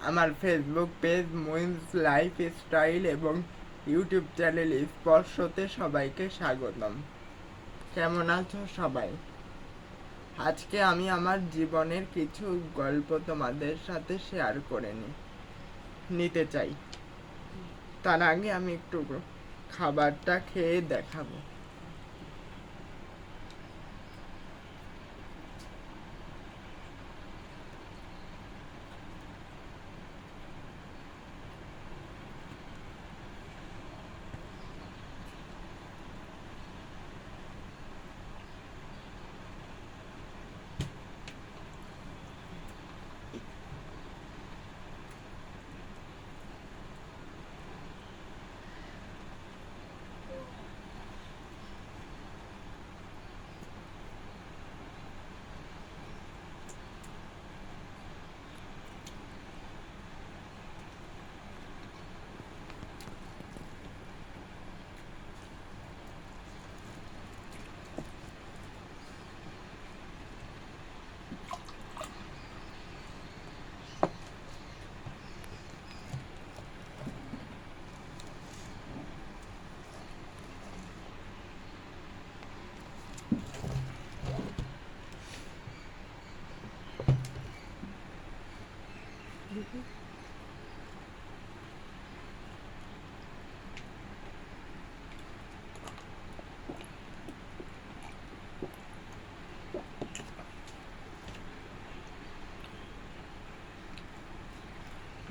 আমার Facebook page মুইনস lifestyle এবং YouTube channel স্পর্শতে সবাইকে স্বাগতম। কেমন আছো সবাই? আজকে আমি আমার জীবনের কিছু গল্প তোমাদের সাথে শেয়ার করে নিতে চাই। তার আগে আমি একটু খাবারটা খেয়ে দেখাবো।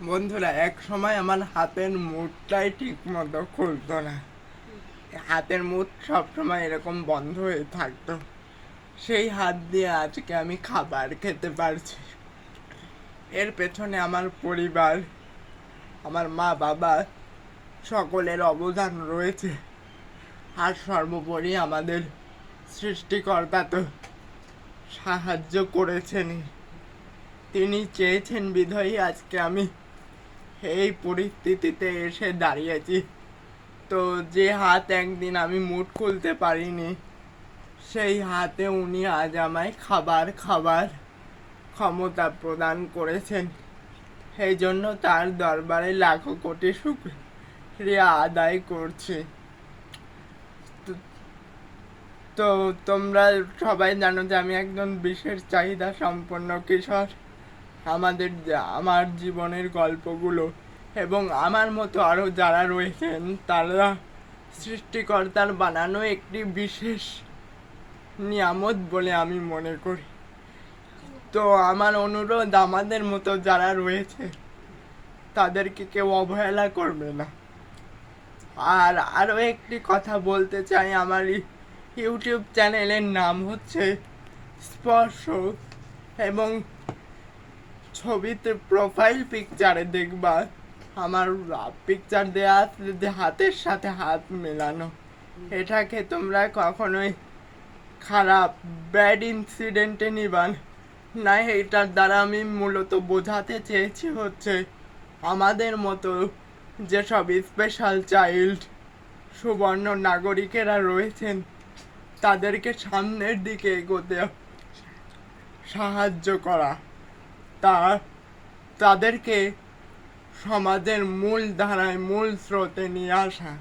বন্ধুরা, এক সময় আমার হাতের মুঠটাই ঠিক মতো খুলতো না। হাতের মুঠ সবসময় এরকম বন্ধ হয়ে থাকতো। সেই হাত দিয়ে আজকে আমি খাবার খেতে পারছি। এর পেছনে আমার পরিবার, আমার মা বাবা সকলের অবদান রয়েছে। আর সর্বোপরি আমাদের সৃষ্টিকর্তা তো সাহায্য করেছেন। তিনি চেয়েছেন বিধায়ী আজকে আমি এই পরিস্থিতিতে এসে দাঁড়িয়েছি। তো যে হাত একদিন আমি মুঠ খুলতে পারিনি, সেই হাতে উনি আজ আমায় খাবার ক্ষমতা প্রদান করেছেন। এই জন্য তার দরবারে লাখো কোটি শুকরিয়া আদায় করছি। তো তোমরা সবাই জানো যে আমি একজন বিশেষ চাহিদা সম্পন্ন কিশোর। আমার জীবনের গল্পগুলো এবং আমার মতো আরও যারা রয়েছেন তারা সৃষ্টিকর্তার বানানো একটি বিশেষ নিয়ামত বলে আমি মনে করি। তো আমার অনুরোধ, আমাদের মতো যারা রয়েছে তাদেরকে কেউ অবহেলা করবে না। আর আরও একটি কথা বলতে চাই, আমার ইউটিউব চ্যানেলের নাম হচ্ছে স্পর্শ, এবং ছবিতে প্রোফাইল পিকচারে দেখবা আমার পিকচার দেওয়া আছে যে হাতের সাথে হাত মেলানো। এটাকে তোমরা কখনোই খারাপ ব্যাড ইনসিডেন্টে নিবান না। এটার দ্বারা আমি মূলত বোঝাতে চেয়েছি হচ্ছে আমাদের মতো যেসব স্পেশাল চাইল্ড সুবর্ণ নাগরিকেরা রয়েছেন তাদেরকে সামনের দিকে এগোতে সাহায্য করা, তাদেরকে সমাজের মূল ধারায় মূল স্রোতে নিয়ে আসা।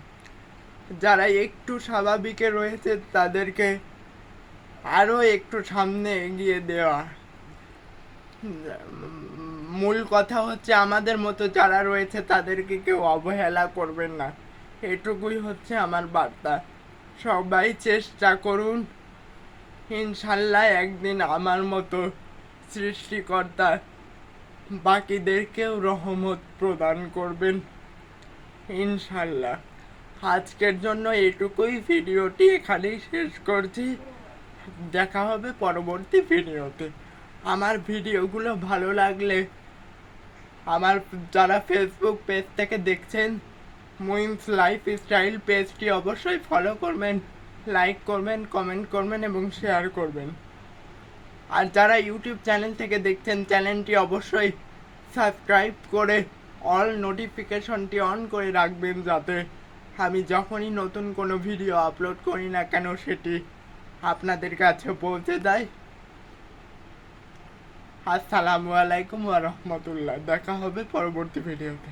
যারা একটু স্বাভাবিকে রয়েছে তাদেরকে আরও একটু সামনে এগিয়ে দেওয়া। মূল কথা হচ্ছে আমাদের মতো যারা রয়েছে তাদেরকে কেউ অবহেলা করবেন না। এটুকুই হচ্ছে আমার বার্তা। সবাই চেষ্টা করুন, ইনশাল্লাহ একদিন আমার মতো সৃষ্টিকর্তা বাকিদেরকেও রহমত প্রদান করবেন ইনশাল্লাহ। আজকের জন্য এটুকুই, ভিডিওটি এখানেই শেষ করছি। দেখা হবে পরবর্তী ভিডিওতে। আমার ভিডিওগুলো ভালো লাগলে আমার যারা ফেসবুক পেজ থেকে দেখছেন মুইনস লাইফস্টাইল পেজটি অবশ্যই ফলো করবেন, লাইক করবেন, কমেন্ট করবেন এবং শেয়ার করবেন। আর যারা ইউটিউব চ্যানেল থেকে দেখছেন চ্যানেলটি অবশ্যই সাবস্ক্রাইব করে অল নোটিফিকেশনটি অন করে রাখবেন, যাতে আমি যখনই নতুন কোনো ভিডিও আপলোড করি না কেন সেটি আপনাদের কাছে পৌঁছে যায়। আসসালামু আলাইকুম ওয়া রাহমাতুল্লাহ। দেখা হবে পরবর্তী ভিডিওতে।